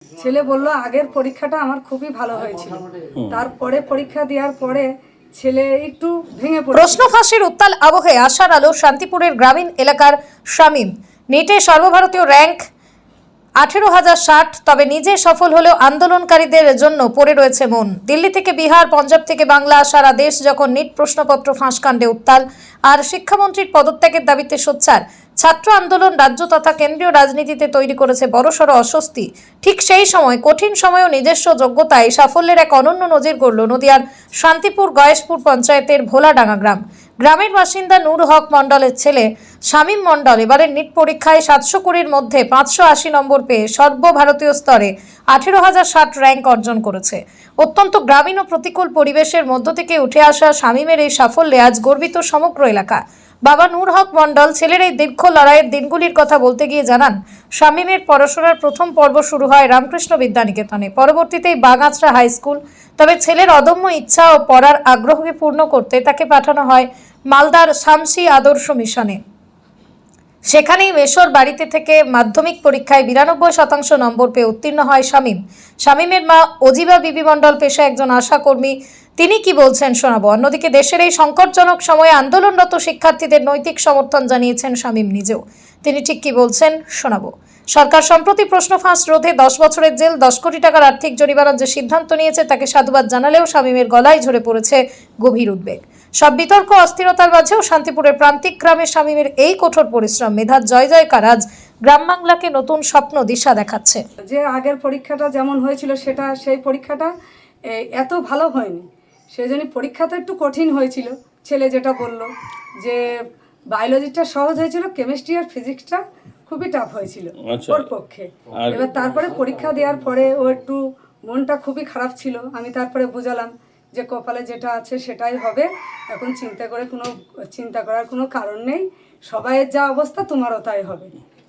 ছেলে বলল আগের পরীক্ষাটা আমার খুবই ভালো হয়েছিল, তারপরে পরীক্ষা দেওয়ার পরে ছেলে একটু ভেঙে পড়ে। প্রশ্ন ফাঁসের উত্তাল আবহে আশার আলো শান্তিপুরের গ্রামীণ এলাকার শামীম। নেটে সর্বভারতীয় র্যাঙ্ক 18,060, তবে নিজে সফল হলেও আন্দোলনকারীদের জন্য পড়ে রয়েছে মন। দিল্লি থেকে বিহার, পঞ্জাব থেকে বাংলা, সারা দেশ যখন নিট প্রশ্নপত্র ফাঁস কাণ্ডে উত্তাল আর শিক্ষামন্ত্রীর পদত্যাগের দাবিতে সোচ্চার, ছাত্র আন্দোলন রাজ্য তথা কেন্দ্রীয় রাজনীতিতে তৈরি করেছে বড়সড় অস্বস্তি। ঠিক সেই সময় কঠিন সময়েও নিজস্ব যোগ্যতায় সাফল্যের এক অনন্য নজির গড়ল নদিয়ার শান্তিপুর গয়েশপুর পঞ্চায়েতের ভোলাডাঙ্গা গ্রাম। গ্রামের বাসিন্দা নূর হক মণ্ডলের ছেলে শামীম মণ্ডল এবারের নিট পরীক্ষায় 720-র মধ্যে 580 নম্বর পেয়ে সর্বভারতীয় স্তরে 18,060 র্যাঙ্ক অর্জন করেছে। অত্যন্ত গ্রামীণ ও প্রতিকূল পরিবেশের মধ্য থেকে উঠে আসা শামীমের এই সাফল্যে আজ গর্বিত সমগ্র এলাকা। বাবা নূর হক মণ্ডল ছেলের এই দীর্ঘ লড়াইয়ের দিনগুলির কথা বলতে গিয়ে জানান, শামীমের পড়াশোনার প্রথম পর্ব শুরু হয় রামকৃষ্ণ বিদ্যানিকেতনে, পরবর্তীতেই বাগাছড়া হাই স্কুল। তবে ছেলের অদম্য ইচ্ছা ও পড়ার আগ্রহকে পূর্ণ করতে তাকে পাঠানো হয় মালদার শামসি আদর্শ মিশনে। সেখানেই মেশর বাড়িতে থেকে মাধ্যমিক পরীক্ষায় 92% নম্বর পেয়ে উত্তীর্ণ হয় শামীম। শামীমের মা অজিবা বিবি মণ্ডল পেশায় একজন আশাকর্মী। তিনি কি বলছেন শোনাবো। অন্যদিকে দেশের এই সংকটজনক সময়ে আন্দোলনরত শিক্ষার্থীদের নৈতিক সমর্থন জানিয়েছেন শামীম নিজেও। তিনি ঠিক কি বলছেন শোনাবো। সরকার সম্প্রতি প্রশ্ন ফাঁস রোধে 10 বছরের জেল, 10 কোটি টাকার আর্থিক জরিমানার যে সিদ্ধান্ত নিয়েছে তাকে সাধুবাদ জানালেও শামীমের গলায় ঝরে পড়েছে গভীর উদ্বেগ। সব বিতর্ক অস্থিরতার মাঝেও শান্তিপুরের প্রান্তিক গ্রামে শামীমের এই কঠোর পরিশ্রম, মেধার জয় জয়কার আজ গ্রাম বাংলাকে নতুন স্বপ্ন দিশা দেখাচ্ছে। যে আগের পরীক্ষাটা যেমন হয়েছিল সেই পরীক্ষাটা এত ভালো হয়নি, সেই জন্য পরীক্ষাটা একটু কঠিন হয়েছিল। ছেলে যেটা বলল যে বায়োলজিটা সহজ হয়েছিল, কেমিস্ট্রি আর ফিজিক্সটা খুবই টাফ হয়েছিল ওর পক্ষে। এবার তারপরে পরীক্ষা দেওয়ার পরে ও একটু মনটা খুবই খারাপ ছিল। আমি তারপরে বুঝালাম যে কপালে যেটা আছে সেটাই হবে, এখন চিন্তা করার কোনো কারণ নেই, সবাইয়ের যা অবস্থা তোমারও তাই হবে।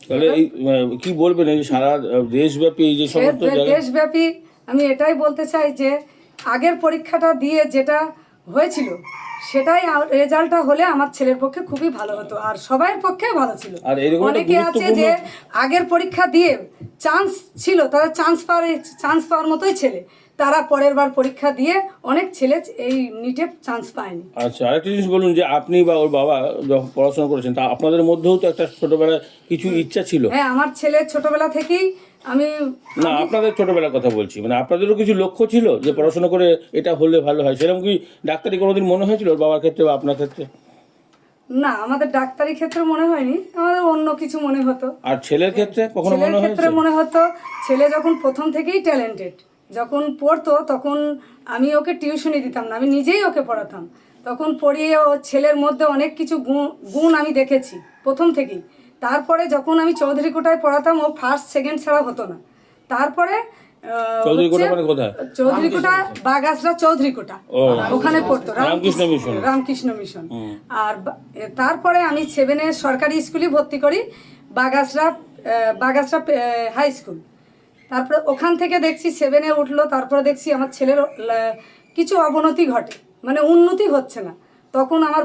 তাহলে কি বলবেন এই সারা দেশব্যাপী এই যে সমস্ত দেশব্যাপী আমি এটাই বলতে চাই যে আগের পরীক্ষাটা দিয়ে যেটা হয়েছিল সেটাই রেজাল্টটা হলে আমার ছেলের পক্ষে খুবই ভালো হতো আর সবার পক্ষে ভালো ছিল। অনেকে আছে যে আগের পরীক্ষা দিয়ে চান্স ছিল, তারা চান্স পাওয়ার মতোই ছেলে, তারা পরের বার পরীক্ষা দিয়ে অনেক ছেলে এই নিটে চান্স পায়নি। আচ্ছা, আরেকটা জিনিস বলুন যে আপনি বা ওর বাবা যখন পড়াশোনা করেছেন তা আপনাদের মধ্যেও তো একটা ছোটবেলায় কিছু ইচ্ছা ছিল। হ্যাঁ, আমার ছেলে ছোটবেলা থেকেই না আপনাদের ছোটবেলার কথা বলছি, মানে আপনাদেরও কিছু লক্ষ্য ছিল যে পড়াশোনা করে এটা হলে ভালো হয়, সেরকম কি ডাক্তারি কোনোদিন মনে হয়েছিল ওর বাবার ক্ষেত্রে বা আপনার ক্ষেত্রে? না, আমাদের ডাক্তারি ক্ষেত্রে মনে হয়নি, আমাদের অন্য কিছু মনে হতো। আর ছেলের ক্ষেত্রে কখনো মনে হয়েছে? ক্ষেত্রে মনে হতো, ছেলে যখন প্রথম থেকেই ট্যালেন্টেড, যখন পড়তো তখন আমি ওকে টিউশনই দিতাম না, আমি নিজেই ওকে পড়াতাম। তখন পড়িয়ে ও ছেলের মধ্যে অনেক কিছু গুণ আমি দেখেছি প্রথম থেকেই। তারপরে যখন আমি চৌধুরী কোটায় পড়াতাম ও ফার্স্ট সেকেন্ড ছাড়া হতো না। তারপরে চৌধুরী কোটা বাগাছড়া চৌধুরী কোটা, ওখানে পড়তো রামকৃষ্ণ মিশন। আর তারপরে আমি 7-এ সরকারি স্কুলে ভর্তি করি, বাগাছড়া হাই স্কুল। তারপরে ওখান থেকে দেখছি 7-এ উঠলো, তারপরে দেখছি আমার ছেলের কিছু অবনতি ঘটে, মানে উন্নতি হচ্ছে না। তখন আমার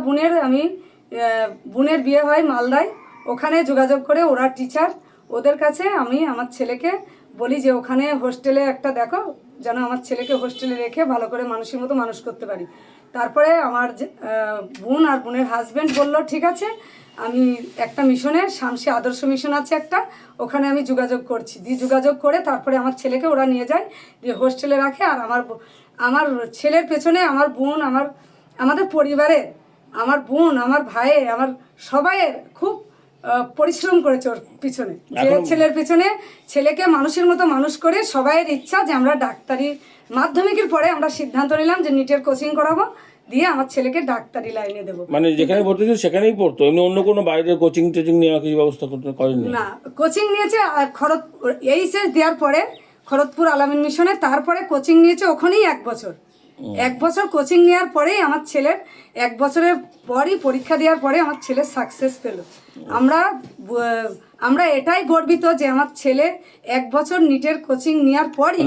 বোনের বিয়ে হয় মালদায়, ওখানে যোগাযোগ করে ওরা টিচার, ওদের কাছে আমি আমার ছেলেকে বলি যে ওখানে হোস্টেলে একটা দেখো, যেন আমার ছেলেকে হোস্টেলে রেখে ভালো করে মানুষের মতো মানুষ করতে পারি। তারপরে আমার বোন আর বোনের হাজব্যান্ড বলল ঠিক আছে, আমি একটা মিশনে, শামসি আদর্শ মিশন আছে একটা, ওখানে আমি যোগাযোগ করছি। যোগাযোগ করে তারপরে আমার ছেলেকে ওরা নিয়ে যায়, দিয়ে হোস্টেলে রাখে। আর আমার ছেলের পেছনে আমার বোন, আমাদের পরিবারে আমার বোন, আমার ভাই, আমার সবাইয়ের খুব পরিশ্রম করেছে ওর পিছনে, যে ছেলের পিছনে, ছেলেকে মানুষের মতো মানুষ করে। সবাইয়ের ইচ্ছা যে আমরা ডাক্তারি, মাধ্যমিকের পরে আমরা সিদ্ধান্ত নিলাম যে নিটের কোচিং করাবো, দিয়ে আমার ছেলেকে ডাক্তারি লাইনে দেবো। মানে যেখানে ভর্তি ছিল সেখানেই পড়তো, এমনি অন্য কোনো বাইরের কোচিং টোচিং নেওয়া কিছু ব্যবস্থা করেননি? না, কোচিং নিয়েছে এইচএস দেওয়ার পরে খড়গপুর আলামিন মিশনে, তারপরে কোচিং নিয়েছে ওখানেই 1 বছর। 1 বছর কোচিং নেওয়ার পরেই আমার ছেলের 1 বছরের পরই পরীক্ষা দেওয়ার পরে আমার ছেলে সাকসেস পেল। আমরা এটাই গর্বিত যে আমার ছেলে 1 বছর নিটের কোচিং নেওয়ার পরই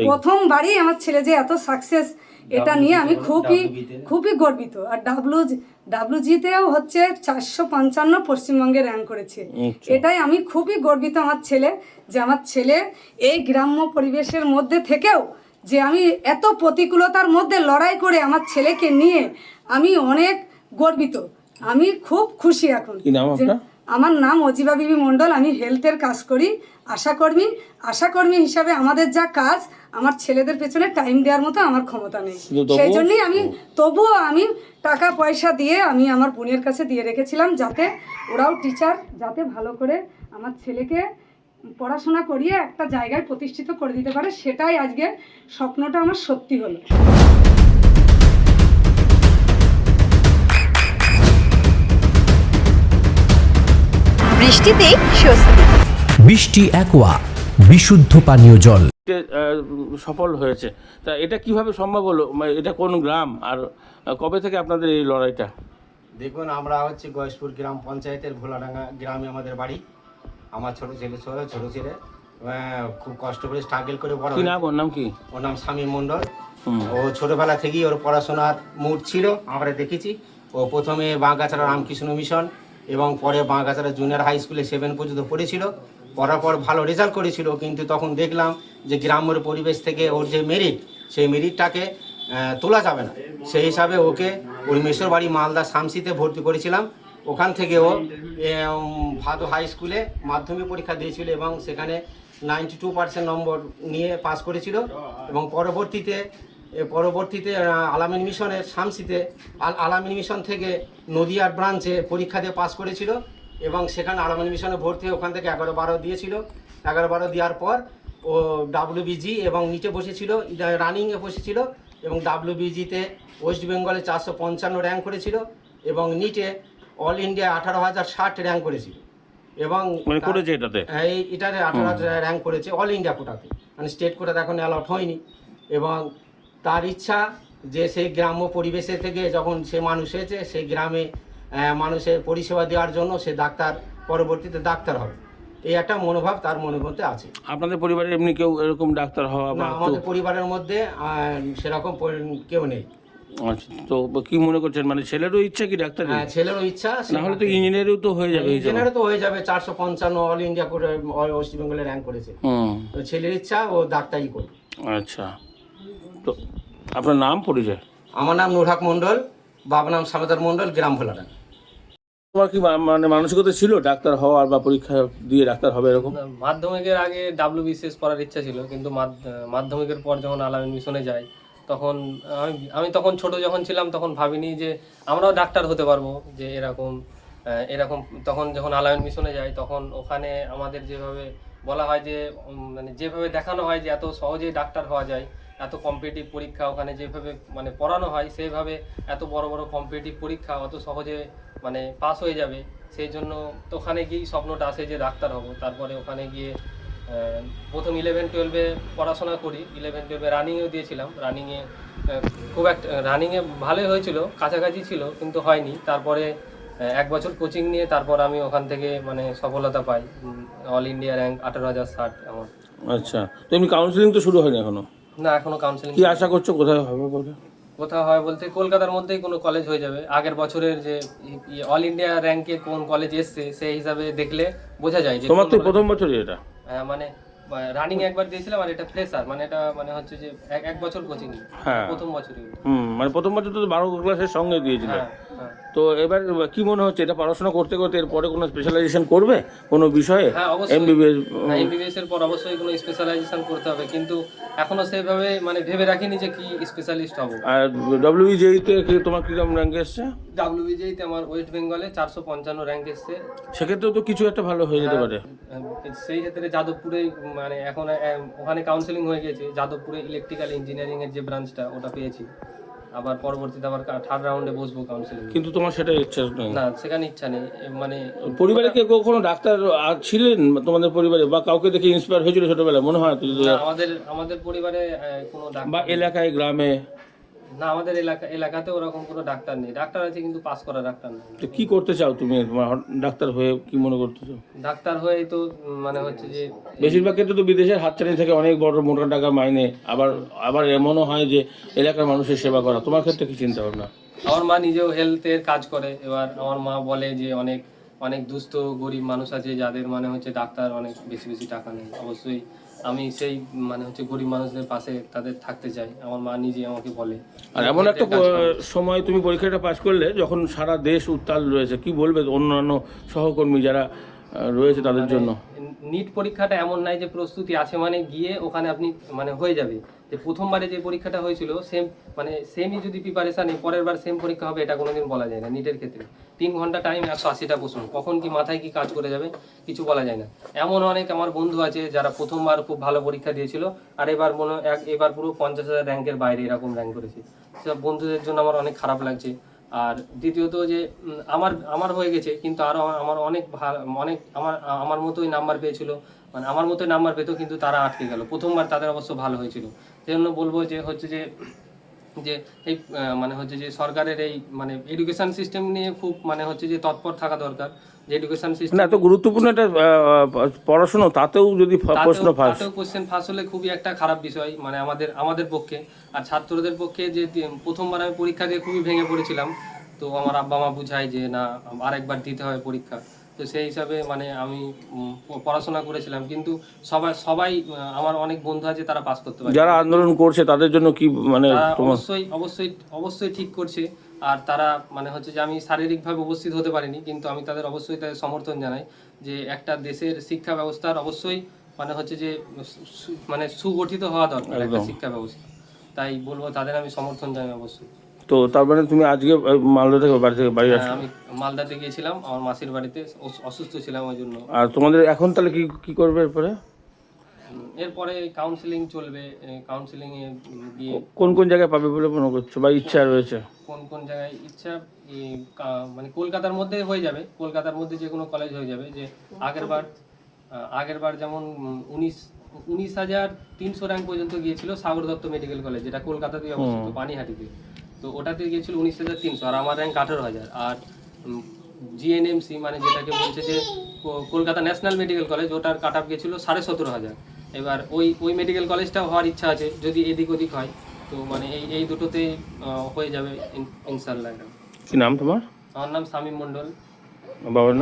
প্রথমবারই আমার ছেলে যে এত সাকসেস, এটা নিয়ে আমি খুবই গর্বিত। আর ডাব্লুজিতেও হচ্ছে 455 পশ্চিমবঙ্গে র্যাঙ্ক করেছে। এটাই আমি খুবই গর্বিত আমার ছেলে, যে আমার ছেলে এই গ্রাম্য পরিবেশের মধ্যে থেকেও যে আমি এত প্রতিকূলতার মধ্যে লড়াই করে আমার ছেলেকে নিয়ে আমি অনেক গর্বিত। আমি খুব খুশি এখন। কি নাম আপনার? আমার নাম অজিবা বিবি মণ্ডল। আমি হেলথের কাজ করি, আশাকর্মী হিসাবে আমাদের যা কাজ, আমার ছেলেদের পেছনে টাইম দেওয়ার মতো আমার ক্ষমতা নেই। সেই জন্যই আমি তবুও আমি টাকা পয়সা দিয়ে আমি আমার বোনের কাছে দিয়ে রেখেছিলাম, যাতে ওরাও টিচার, যাতে ভালো করে আমার ছেলেকে পড়াশোনা করিয়ে একটা জায়গায় প্রতিষ্ঠিত করে দিতে পারে। সেটাই আজকে স্বপ্নটা আমার সত্যি হলো। বৃষ্টিতেই স্বস্তি। বৃষ্টি অ্যাকোয়া বিশুদ্ধ পানীয় জল সফল হয়েছে, তা এটা কিভাবে সম্ভব হলো? মানে এটা কোন গ্রাম, আর কবে থেকে আপনাদের এই লড়াইটা? দেখুন, আমরা হচ্ছে গয়েশপুর গ্রাম পঞ্চায়েতের ভোলাডাঙ্গা গ্রামে আমাদের বাড়ি। আমার ছোট ছেলে খুব কষ্ট করে স্ট্রাগল করে বড়। কি নাম ওর নাম? কি ওর নাম শামীম মণ্ডল। ও ছোটবেলা থেকেই ওর পড়াশোনার মুড ছিল, আমরা দেখেছি। ও প্রথমে বাঁগাছড়া রামকৃষ্ণ মিশন এবং পরে বাঁগাছড়া জুনিয়র হাই স্কুলে 7 পর্যন্ত পড়েছিল। পড়ার পর ভালো রেজাল্ট করেছিল, কিন্তু তখন দেখলাম যে গ্রামের পরিবেশ থেকে ওর যে মেরিট, সেই মেরিটটাকে তোলা যাবে না। সেই হিসাবে ওকে ওই মেসর বাড়ি মালদা শামসিতে ভর্তি করেছিলাম। ওখান থেকে ও ভাদো হাই স্কুলে মাধ্যমিক পরীক্ষা দিয়েছিল এবং সেখানে 92% নম্বর নিয়ে পাস করেছিল। এবং পরবর্তীতে আলামিন মিশনের শামসিতে আলামিন মিশন থেকে নদিয়ার ব্রাঞ্চে পরীক্ষা দিয়ে পাস করেছিল এবং সেখানে আলামিন মিশনে ভর্তি হয়ে ওখান থেকে 11-12 দিয়েছিল। 11-12 দেওয়ার পর ও WBG এবং নিচে বসেছিল, রানিংয়ে বসেছিল এবং WBGতে ওয়েস্ট বেঙ্গলে 455 র্যাঙ্ক করেছিল এবং নিটে অল ইন্ডিয়া 18,060 র্যাঙ্ক করেছিল। এবং এটাতে 18,000 র্যাঙ্ক করেছে অল ইন্ডিয়া কোটাতে, মানে স্টেট কোটাতে এখন অ্যালট হয়নি। এবং তার ইচ্ছা যে সেই গ্রাম্য পরিবেশে থেকে যখন সে মানুষ হয়েছে, সেই গ্রামে মানুষের পরিষেবা দেওয়ার জন্য সে পরবর্তীতে ডাক্তার হবে, এই একটা মনোভাব তার মনের মধ্যে আছে। আপনাদের পরিবারে এমনি কেউ এরকম ডাক্তার হওয়া? না, আমাদের পরিবারের মধ্যে সেরকম কেউ নেই। আচ্ছা, তো কি মনে করছেন, মানে ছেলেরও ইচ্ছা কি ডাক্তার? হ্যাঁ, ছেলেরও ইচ্ছা। না হলে তো ইঞ্জিনিয়ারও তো হয়ে যাবে। ইঞ্জিনিয়ারও তো হয়ে যাবে, 455 অল ইন্ডিয়া করে ওয়েস্ট বেঙ্গলে র্যাঙ্ক করেছে। তো ছেলের ইচ্ছা ও ডাক্তারি করবে। আচ্ছা, তো আপনার নাম, পরিচয়? আমার নাম নুরহাক মণ্ডল, বাবার নাম সামেদার মণ্ডল, গ্রাম ভোলাডাঙ্গা। তোমার কি মানে মানসিকতা ছিল ডাক্তার হওয়ার বা পরীক্ষা দিয়ে ডাক্তার হবে এরকম? মাধ্যমিকের আগে WBCS পড়ার ইচ্ছা ছিল, কিন্তু মাধ্যমিকের পর যখন আলামিন মিশনে যাই, তখন আমি তখন ছোট যখন ছিলাম তখন ভাবিনি যে আমরাও ডাক্তার হতে পারবো, যে এরকম তখন যখন আলামিন মিশনে যাই, তখন ওখানে আমাদের যেভাবে বলা হয় যে মানে যেভাবে দেখানো হয় যে এত সহজেই ডাক্তার হওয়া যায়, এত কম্পিটিটিভ পরীক্ষা ওখানে যেভাবে মানে পড়ানো হয়, সেইভাবে এত বড় বড় কম্পিটিটিভ পরীক্ষা অত সহজে মানে পাস হয়ে যাবে। সেই জন্য তো ওখানে গিয়েই স্বপ্নটা আসে যে ডাক্তার হব। তারপরে ওখানে গিয়ে প্রথম 11-12 পড়াশোনা করি। 11-12 রানিংয়েও দিয়েছিলাম। রানিংয়ে খুব একটা রানিংয়ে ভালোই হয়েছিল, কাছাকাছি ছিল, কিন্তু হয়নি। তারপরে 1 বছর কোচিং নিয়ে তারপর আমি ওখান থেকে মানে সফলতা পাই, অল ইন্ডিয়া র্যাঙ্ক 18,060 এমন। আচ্ছা, তো এমনি কাউন্সিলিং তো শুরু হয়নি এখনো? না, এখনো কাউন্সিলিং। কি আশা করছো, কোথায় হবে বলে? কোথাও হয় বলতে কলকাতার মধ্যেই কোনো কলেজ হয়ে যাবে। আগের বছরের যে অল ইন্ডিয়া র্যাঙ্কে কোন কলেজ এসছে সেই হিসাবে দেখলে বোঝা যায় যে তোমার তো প্রথম বছরই এটা। মানে রানিং একবার দিয়েছিলাম, আর এটা ফ্রেশার, মানে এটা মানে হচ্ছে যে 1 বছর কোচিং, প্রথম বছরই। মানে প্রথম বছর তো 12 ক্লাসের সঙ্গে দিয়েছিল। তো এবার কি মনে হচ্ছে, এটা পড়াশোনা করতে করতে এরপরে কোনো স্পেশালাইজেশন করবে কোনো বিষয়ে? হ্যাঁ, অবশ্যই। এমবিবিএস এর পর অবশ্যই কোনো স্পেশালাইজেশন করতে হবে, কিন্তু এখনো সেভাবে মানে ভেবে রাখিনি যে কি স্পেশালিস্ট হব। আর WBJতে তোমার কিরকম র্যাঙ্ক এসছে? WBJতে আমার ওয়েস্ট বেঙ্গলে 455 র্যাঙ্ক এসছে। সেক্ষেত্রেও তো কিছু একটা ভালো হয়ে যেতে পারে। সেই ক্ষেত্রে যাদবপুরে মানে এখন ওখানে কাউন্সেলিং হয়ে গেছে। যাদবপুরে ইলেকট্রিক্যাল ইঞ্জিনিয়ারিং এর যে ব্রাঞ্চটা, ওটা পেয়েছি। আবার পরবর্তীতে আবার 3rd রাউন্ডে বসবো কাউন্সেলিং। কিন্তু তোমার সেটা ইচ্ছা নেই? না, সেখানে ইচ্ছা নেই। মানে পরিবারে কেউ কখনো ডাক্তার ছিলেন তোমাদের পরিবারে, বা কাউকে দেখে ইন্সপায়ার হয়েছিল ছোটবেলায় মনে হয়? আমাদের পরিবারে কোনো ডাক্তার বা এলাকায় গ্রামে না, আমাদের এলাকাতে ওরকম কোনো ডাক্তার নেই। ডাক্তার আছে কিন্তু পাস করা ডাক্তার নেই। তো কি করতে চাও তুমি তোমার ডাক্তার হয়ে, কি মনে করতে চাও? ডাক্তার হয়ে তো মানে হচ্ছে যে বেশিরভাগ ক্ষেত্রে তো বিদেশের হাতছানি থেকে অনেক বড় মোটা টাকা মাইনে, আবার এমনও হয় যে এলাকার মানুষের সেবা করা। তোমার ক্ষেত্রে কি চিন্তা ভাবনা? আমার মা নিজেও হেলথের কাজ করে। এবার আমার মা বলে যে অনেক অনেক দুস্থ গরিব মানুষ আছে যাদের মানে হচ্ছে ডাক্তার অনেক বেশি বেশি টাকা নেই। অবশ্যই আমি সেই মানে হচ্ছে গরিব মানুষদের পাশে তাদের থাকতে চাই। আমার মা নিজে আমাকে বলে। আর এমন একটা সময় তুমি পরীক্ষাটা পাশ করলে যখন সারা দেশ উত্তাল রয়েছে, কি বলবে অন্যান্য সহকর্মী যারা রয়েছে তাদের জন্য? নিট পরীক্ষাটা এমন নাই যে প্রস্তুতি আছে মানে গিয়ে ওখানে আপনি মানে হয়ে যাবে। যে প্রথমবারে যে পরীক্ষাটা হয়েছিল সেমই যদি প্রিপারেশন পরের বার সেম পরীক্ষা হবে এটা কোনোদিন বলা যায় না। নিটের ক্ষেত্রে 3 ঘন্টা টাইম, 180টা প্রশ্ন, কখন কি মাথায় কি কাজ করে যাবে কিছু বলা যায় না। এমন অনেক আমার বন্ধু আছে যারা প্রথমবার খুব ভালো পরীক্ষা দিয়েছিল আর এবার পুরো 50,000 র্যাঙ্কের বাইরে এরকম র্যাঙ্ক করেছে। সব বন্ধুদের জন্য আমার অনেক খারাপ লাগছে। আর দ্বিতীয়ত যে আমার হয়ে গেছে কিন্তু আরো আমার অনেক আমার মতোই নাম্বার পেয়েছিল, মানে আমার মতোই নাম্বার পেতো কিন্তু তারা আটকে গেল। প্রথমবার তাদের অবশ্য ভালো হয়েছিল। সেই জন্য বলবো যে হচ্ছে যে এই মানে হচ্ছে যে সরকারের এই মানে এডুকেশন সিস্টেম নিয়ে খুব মানে হচ্ছে যে তৎপর থাকা দরকার। যে এডুকেশন সিস্টেম এত গুরুত্বপূর্ণ একটা পড়াশোনা, তাতেও যদি প্রশ্ন ফাঁস, কোশ্চেন ফাঁস হলে খুবই একটা খারাপ বিষয় মানে আমাদের পক্ষে। আর ছাত্রদের পক্ষে যে প্রথমবার আমি পরীক্ষা দিয়ে খুবই ভেঙে পড়েছিলাম, তো আমার আব্বা মা বুঝায় যে না আরেকবার দিতে হয় পরীক্ষা। তো সেই হিসাবে মানে আমি পড়াশোনা করেছিলাম কিন্তু সবাই আমার অনেক বন্ধু আছে তারা পাস করতে পারে। যারা আন্দোলন করছে তাদের জন্য কি মানে অবশ্যই ঠিক করছে। আর তারা মানে হচ্ছে যে আমি শারীরিকভাবে উপস্থিত হতে পারিনি কিন্তু আমি তাদের সমর্থন জানাই যে একটা দেশের শিক্ষা ব্যবস্থার অবশ্যই মানে হচ্ছে যে মানে সুগঠিত হওয়া দরকার একটা শিক্ষা ব্যবস্থা। তাই বলবো তাদের আমি সমর্থন জানাই অবশ্যই। তো তার মানে তুমি আজকে মালদা থেকে বাড়ি আসছো? আমি মালদাতে গিয়েছিলাম আমার মাসির বাড়িতে, অসুস্থ ছিলাম ওই জন্য। আর তোমাদের এখন তাহলে কি করবে এরপরে কাউন্সিলিং চলবে। কাউন্সিলিং এ গিয়ে কোন জায়গায় পাবে বলে মনে করছো বা ইচ্ছা রয়েছে? কোন জায়গায় ইচ্ছা মানে কলকাতার মধ্যে হয়ে যাবে, কলকাতার মধ্যে যে কোনো কলেজ হয়ে যাবে। যে আগের বার যেমন 19,300 র্যাঙ্ক পর্যন্ত গিয়েছিল সাগর দত্ত মেডিকেল কলেজ, যেটা কলকাতাতেই অবস্থিত পানিহাটিতে। তো ওটাতে গিয়েছিল 19,300 আর আমার র্যাঙ্ক 18,000। আর জিএনএমসি মানে যেটাকে বলছে যে কলকাতা ন্যাশনাল মেডিকেল কলেজ, ওটার কাট অফ গিয়েছিল 17,500। এবার ওই মেডিকেল কলেজটাও হওয়ার ইচ্ছা আছে যদি এদিক ওদিক হয়। তো মানে এই দুটোতে হয়ে যাবে ইনশাআল্লাহ। কি নাম তোমার? আমার নাম শামীম মণ্ডল। বাবার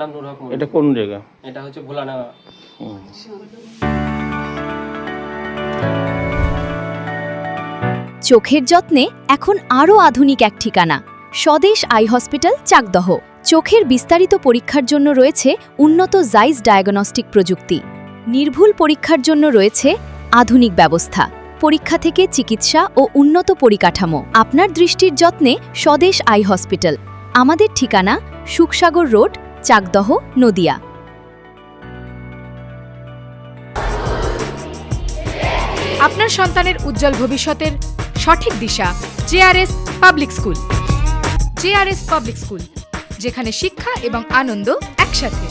নাম নূর হক মণ্ডল। এটা কোন জায়গা? এটা হচ্ছে ভোলানাগা। চোখের যত্নে এখন আরও আধুনিক এক ঠিকানা, স্বদেশ আই হসপিটাল, চাকদহ। চোখের বিস্তারিত পরীক্ষার জন্য রয়েছে উন্নত জাইস ডায়াগনস্টিক প্রযুক্তি। নির্ভুল পরীক্ষার জন্য রয়েছে আধুনিক ব্যবস্থা, পরীক্ষা থেকে চিকিৎসা ও উন্নত পরিকাঠামো। আপনার দৃষ্টির যত্নে স্বদেশ আই হসপিটাল। আমাদের ঠিকানা সুখসাগর রোড, চাকদহ, নদিয়া। আপনার সন্তানের উজ্জ্বল ভবিষ্যতের সঠিক দিশা JRS public school. JRS public school, যেখানে শিক্ষা এবং আনন্দ একসাথে।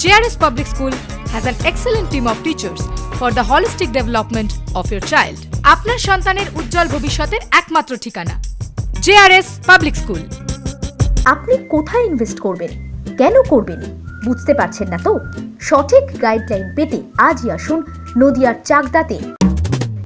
JRS public school has an excellent team of teachers for the holistic development of your child. আপনার সন্তানের উজ্জ্বল ভবিষ্যতের একমাত্র ঠিকানা জেআরএস পাবলিক স্কুল। আপনি কোথায় ইনভেস্ট করবেন, কেন করবেন বুঝতে পারছেন না তো? সঠিক গাইডলাইন পেতে আজই আসুন নদিয়ার চাকদাতে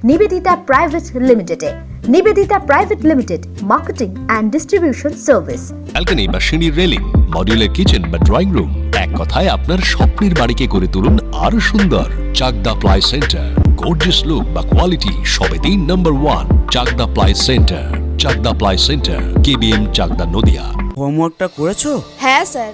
নিবেদিতা প্রাইভেট লিমিটেডে। Nivedita private limited, marketing and distribution service. Balcony বা সিঁড়ির রেলিং, মডিউলার কিচেন বা ড্রয়িং রুম, এক কথায় আপনার স্বপ্নের বাড়িকে করে তুলুন আরো সুন্দর। Chakda ply centre, gorgeous look বা কোয়ালিটি সবে 3 number 1 Chakda ply centre. Chakda ply centre, KBM, Chakda, Nadia. হোমওয়ার্কটা করেছো? হ্যাঁ স্যার।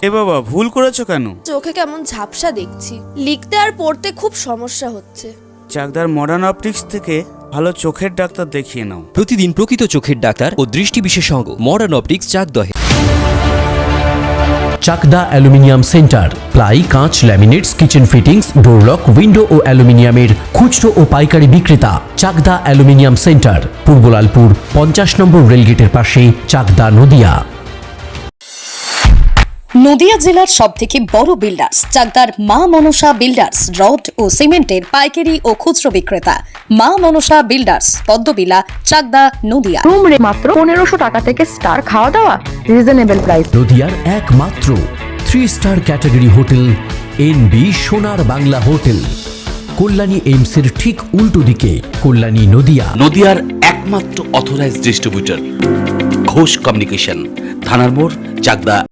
এ বাবা, ভুল করেছো কেন? চোখে কেমন ঝাপসা দেখছি, লিখতে আর পড়তে খুব সমস্যা হচ্ছে। চাকদার মডার্ন অপটিক্স থেকে ভালো চোখের ডাক্তার দেখিয়ে নাও। প্রতিদিন প্রকৃত চোখের ডাক্তার ও দৃষ্টি বিশেষজ্ঞ মডার্ন অপটিক্স, চাকদহে। চাকদা অ্যালুমিনিয়াম সেন্টার, প্লাই, কাঁচ, laminates, kitchen fittings, door lock, window ও অ্যালুমিনিয়ামের খুচরো ও পাইকারি বিক্রেতা। Chakda aluminium centre, Purbalalpur 50 number রেলগেটের পাশে, চাকদা, নদিয়া। নদিয়া জেলার সবথেকে বড় বিল্ডার্স চাকদার মা মনসা বিল্ডার্স রড ও সিমেন্টের পাইকারি ও খুচরো বিক্রেতা মা মনসা বিল্ডার্স পদ্মবিলা চাকদা নদিয়া। রুম রে মাত্র 1500 টাকা থেকে স্টার, খাওয়া দাওয়া রিজনেবল প্রাইস। নদিয়ার একমাত্র 3 স্টার ক্যাটাগরি হোটেল এনবি সোনার বাংলা হোটেল, কল্যাণী এইমসের ঠিক উল্টো দিকে, কল্যাণী নদিয়া। নদিয়ার একমাত্র অথরাইজড ডিস্ট্রিবিউটর ঘোষ কমিউনিকেশন, থানার মোড়, চাকদা।